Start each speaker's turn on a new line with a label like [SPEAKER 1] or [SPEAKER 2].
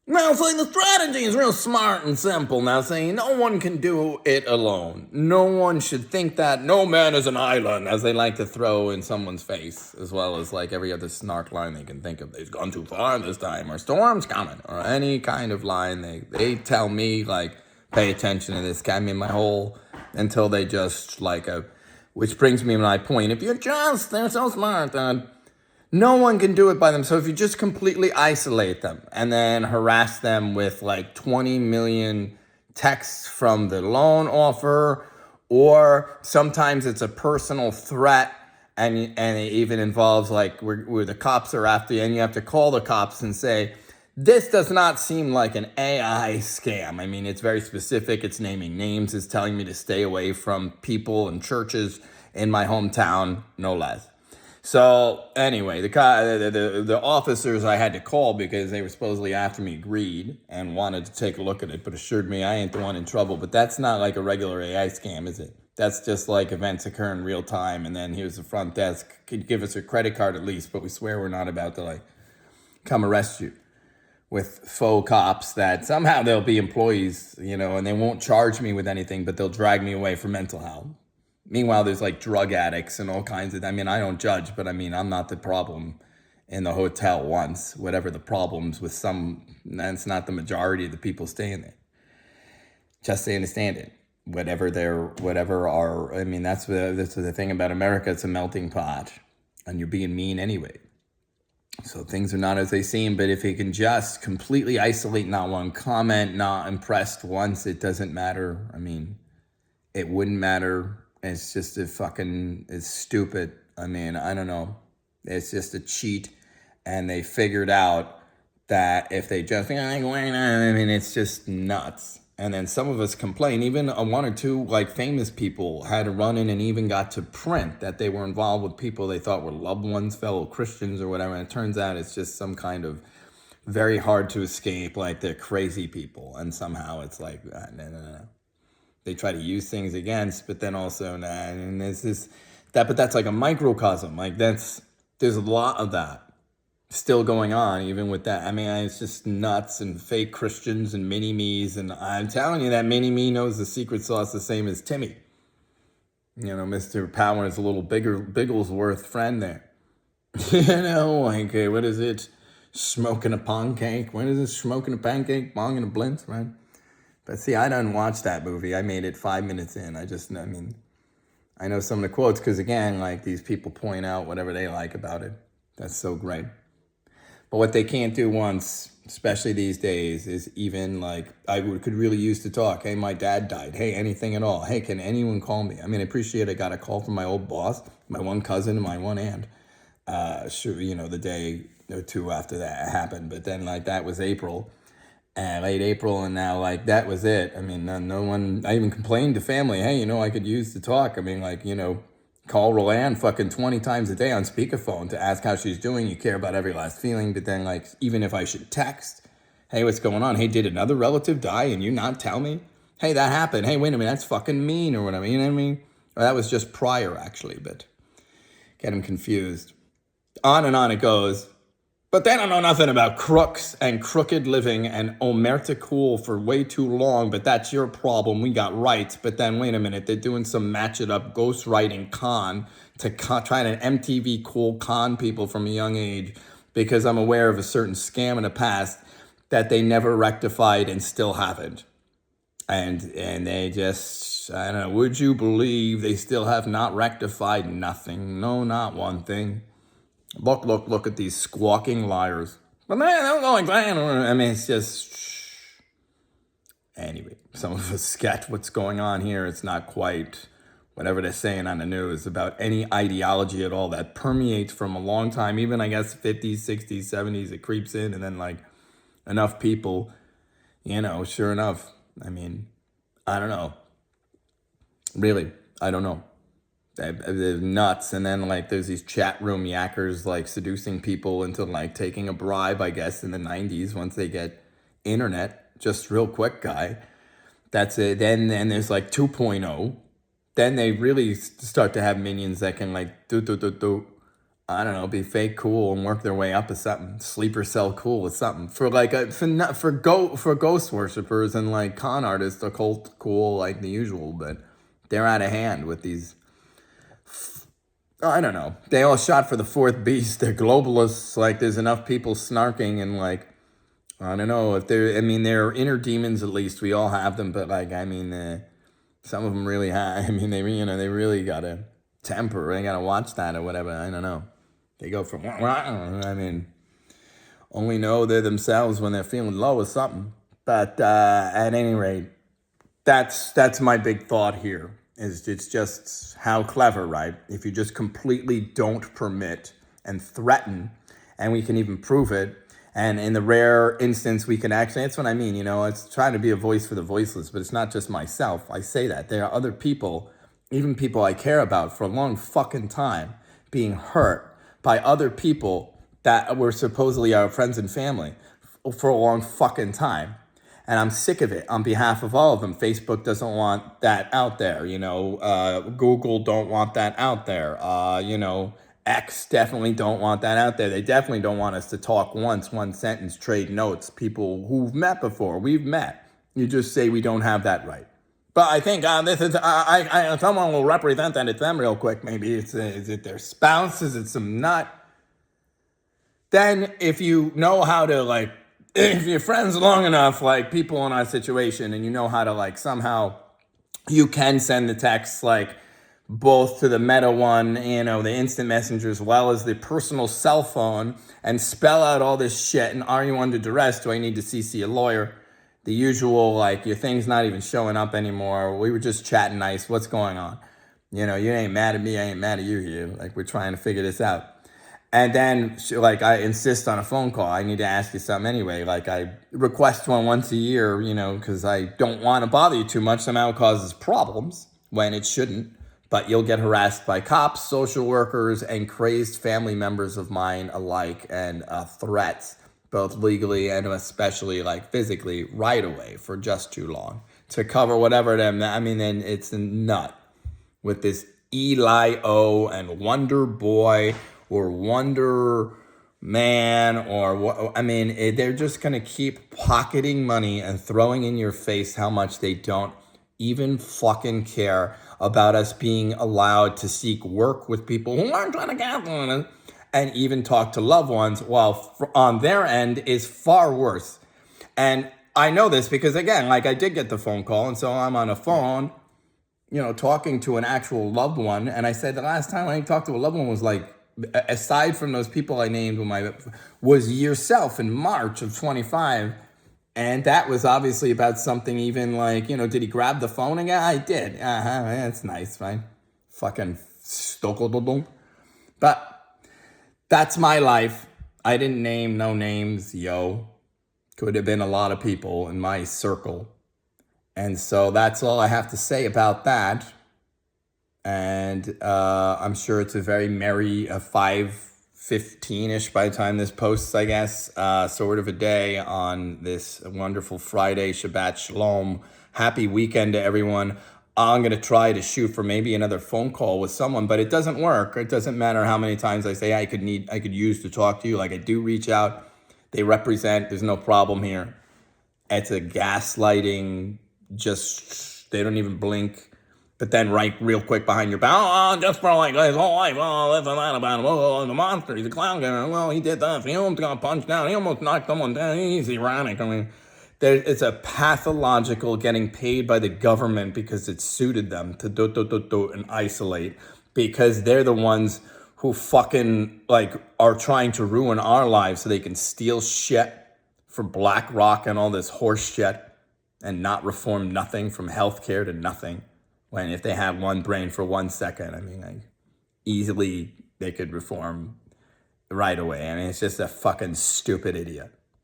[SPEAKER 1] Now, see, the strategy is real smart and simple. Now, see, no one can do it alone. No one should think that no man is an island, as they like to throw in someone's face, as well as like every other snark line they can think of. They've gone too far this time, or storm's coming, or any kind of line. They tell me, like, pay attention to this guy. I mean, my whole, until they just, like, which brings me to my point. If they're so smart, then no one can do it by themselves. If you just completely isolate them and then harass them with like 20 million texts from the loan offer, or sometimes it's a personal threat, and it even involves like where the cops are after you, and you have to call the cops and say, this does not seem like an AI scam. I mean, it's very specific. It's naming names. It's telling me to stay away from people and churches in my hometown, no less. So anyway, the officers I had to call because they were supposedly after me agreed and wanted to take a look at it, but assured me I ain't the one in trouble. But that's not like a regular AI scam, is it? That's just like events occur in real time, and then here's the front desk. Could you give us your credit card at least? But we swear we're not about to like come arrest you with faux cops that somehow they'll be employees, and they won't charge me with anything, but they'll drag me away for mental health. Meanwhile, there's like drug addicts and all kinds of, I don't judge, but I'm not the problem in the hotel once, whatever the problems with that's not the majority of the people staying there. Just to understand it. That's the thing about America, it's a melting pot, and you're being mean anyway. So things are not as they seem, but if you can just completely isolate, not one comment, not impressed once, it doesn't matter. It wouldn't matter. It's just it's stupid. I don't know. It's just a cheat. And they figured out that if they just, it's just nuts. And then some of us complain, even one or two like famous people had to run in and even got to print that they were involved with people they thought were loved ones, fellow Christians or whatever. And it turns out it's just some kind of very hard to escape, like they're crazy people. And somehow it's like, no. They try to use things against, but then also, and there's but that's like a microcosm. Like there's a lot of that still going on, even with that. It's just nuts and fake Christians and mini-me's. And I'm telling you, that mini-me knows the secret sauce the same as Timmy. Mr. Power's a little Bigglesworth friend there. What is it? Smoking a pancake. When is it? Smoking a pancake, bonging a blintz, right? But see, I didn't watch that movie. I made it 5 minutes in. I know some of the quotes because, again, like these people point out whatever they like about it. That's so great. But what they can't do once, especially these days, is even like could really use to talk. Hey, my dad died. Hey, anything at all. Hey, can anyone call me? I appreciate I got a call from my old boss, my one cousin, and my one aunt. The day or two after that happened. But then like that was April. Late April, and now like that was it. No one. I even complained to family. Hey, I could use to talk. Call Roland fucking 20 times a day on speakerphone to ask how she's doing. You care about every last feeling. But then like even if I should text, hey, what's going on? Hey, did another relative die and you not tell me? Hey, that happened. Hey, wait a minute, that's fucking mean or whatever. You know what I mean? Well, that was just prior actually, but get him confused. On and on it goes. But they don't know nothing about crooks and crooked living and omerta cool for way too long, but that's your problem. We got rights. But then, wait a minute, they're doing some match it up ghostwriting con to try to MTV cool con people from a young age because I'm aware of a certain scam in the past that they never rectified and still haven't. And they just, I don't know, would you believe they still have not rectified nothing? No, not one thing. Look at these squawking liars. But man, they don't go like that. It's just... Anyway, some of us get what's going on here. It's not quite whatever they're saying on the news about any ideology at all that permeates from a long time. Even, I guess, 50s, 60s, 70s, it creeps in. And then, like, enough people, sure enough. I don't know. Really, I don't know. They're nuts. And then like there's these chat room yackers like seducing people into like taking a bribe, I guess, in the 90s once they get internet. Just real quick, guy. That's it. Then there's like 2.0. Then they really start to have minions that can like do. I don't know, be fake cool and work their way up to something. Sleeper cell cool with something. For ghost worshippers and like con artists, occult cool like the usual, but they're out of hand with these. I don't know. They all shot for the fourth beast. They're globalists. Like there's enough people snarking and like I don't know if they're. I mean, they're inner demons. At least we all have them, but like I mean, some of them really have. I mean, they really gotta temper. They gotta watch that or whatever. I don't know. They go from, I mean, only know they're themselves when they're feeling low or something. But at any rate, that's my big thought here. Is it's just how clever, right? If you just completely don't permit and threaten, and we can even prove it. And in the rare instance, we can actually, that's what I mean, it's trying to be a voice for the voiceless, but it's not just myself. I say that. There are other people, even people I care about for a long fucking time, being hurt by other people that were supposedly our friends and family for a long fucking time. And I'm sick of it on behalf of all of them. Facebook doesn't want that out there. Google don't want that out there. X definitely don't want that out there. They definitely don't want us to talk once, one sentence, trade notes. People who've met before, we've met. You just say we don't have that right. But I think this is someone will represent that. It's them real quick. Maybe is it their spouse? Is it some nut? Then if you know how to if you're friends long enough, like people in our situation, and you know how to somehow you can send the texts both to the meta one, the instant messenger as well as the personal cell phone, and spell out all this shit. And are you under duress? Do I need to CC a lawyer? The usual, your thing's not even showing up anymore. We were just chatting nice. What's going on? You ain't mad at me. I ain't mad at you here. We're trying to figure this out. And then, I insist on a phone call. I need to ask you something anyway. I request one once a year, because I don't want to bother you too much. Somehow it causes problems when it shouldn't. But you'll get harassed by cops, social workers, and crazed family members of mine alike, and threats, both legally and especially physically, right away for just too long to cover whatever them. I mean, then it's a nut with this Eli O and Wonder Boy or Wonder Man or what. I mean, they're just gonna keep pocketing money and throwing in your face how much they don't even fucking care about us being allowed to seek work with people who aren't trying to get on it. And even talk to loved ones, while on their end is far worse. And I know this because, again, I did get the phone call, and so I'm on a phone, talking to an actual loved one. And I said the last time I talked to a loved one was aside from those people I named, was yourself in March of 25. And that was obviously about something even did he grab the phone again? I did. That's nice, right? Fucking stokel. But that's my life. I didn't name no names, yo. Could have been a lot of people in my circle. And so that's all I have to say about that. And I'm sure it's a very merry 5:15-ish by the time this posts, I guess. Sort of a day on this wonderful Friday. Shabbat Shalom. Happy weekend to everyone. I'm going to try to shoot for maybe another phone call with someone, but it doesn't work. It doesn't matter how many times I say I could use to talk to you. I do reach out. They represent. There's no problem here. It's a gaslighting. Just, they don't even blink. But then right real quick behind your back, just for his whole life, this and that about him. The monster, he's a clown guy. Well, he did that. He almost got punched down. He almost knocked someone down. He's ironic. I mean, it's a pathological getting paid by the government because it suited them to do and isolate, because they're the ones who fucking are trying to ruin our lives so they can steal shit for BlackRock and all this horse shit and not reform nothing from healthcare to nothing. When if they have one brain for 1 second, I mean, easily they could reform right away. I mean, it's just a fucking stupid idiot.